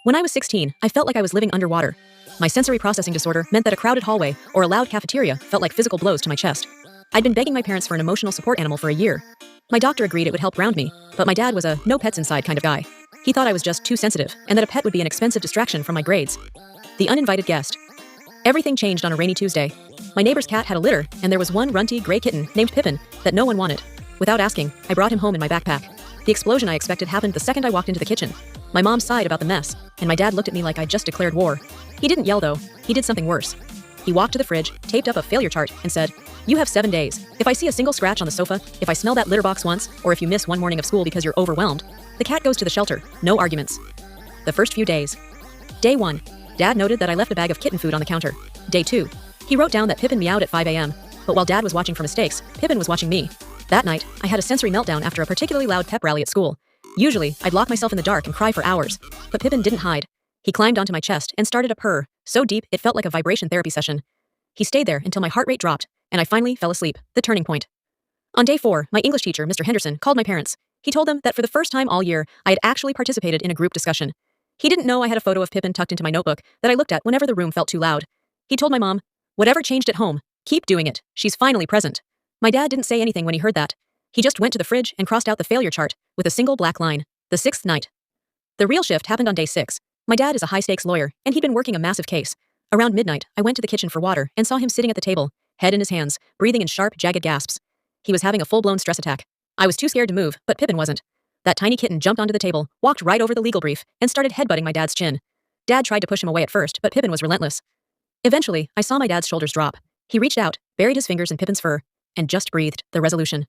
When I was 16, I felt like I was living underwater. My sensory processing disorder meant that a crowded hallway or a loud cafeteria felt like physical blows to my chest. I'd been begging my parents for an emotional support animal for a year. My doctor agreed it would help ground me, but my dad was a no pets inside kind of guy. He thought I was just too sensitive and that a pet would be an expensive distraction from my grades. The uninvited guest. Everything changed on a rainy Tuesday. My neighbor's cat had a litter, and there was one runty gray kitten named Pippin that no one wanted. Without asking, I brought him home in my backpack. The explosion I expected happened the second I walked into the kitchen. My mom sighed about the mess, and my dad looked at me like I'd just declared war. He didn't yell though, he did something worse. He walked to the fridge, taped up a failure chart, and said, "You have 7 days. If I see a single scratch on the sofa, if I smell that litter box once, or if you miss one morning of school because you're overwhelmed, the cat goes to the shelter, no arguments." The first few days. Day 1. Dad noted that I left a bag of kitten food on the counter. Day 2. He wrote down that Pippin meowed at 5 a.m., but while Dad was watching for mistakes, Pippin was watching me. That night, I had a sensory meltdown after a particularly loud pep rally at school. Usually, I'd lock myself in the dark and cry for hours, but Pippin didn't hide. He climbed onto my chest and started a purr, so deep it felt like a vibration therapy session. He stayed there until my heart rate dropped, and I finally fell asleep, the turning point. On day 4, my English teacher, Mr. Henderson, called my parents. He told them that for the first time all year, I had actually participated in a group discussion. He didn't know I had a photo of Pippin tucked into my notebook that I looked at whenever the room felt too loud. He told my mom, "Whatever changed at home, keep doing it. She's finally present." My dad didn't say anything when he heard that. He just went to the fridge and crossed out the failure chart with a single black line. The 6th night. The real shift happened on day 6. My dad is a high-stakes lawyer, and he'd been working a massive case. Around midnight, I went to the kitchen for water and saw him sitting at the table, head in his hands, breathing in sharp, jagged gasps. He was having a full-blown stress attack. I was too scared to move, but Pippin wasn't. That tiny kitten jumped onto the table, walked right over the legal brief, and started headbutting my dad's chin. Dad tried to push him away at first, but Pippin was relentless. Eventually, I saw my dad's shoulders drop. He reached out, buried his fingers in Pippin's fur, and just breathed the resolution.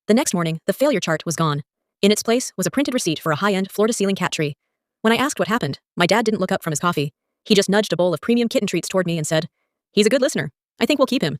The next morning, the failure chart was gone. In its place was a printed receipt for a high-end, floor-to-ceiling cat tree. When I asked what happened, my dad didn't look up from his coffee. He just nudged a bowl of premium kitten treats toward me and said, "He's a good listener. I think we'll keep him."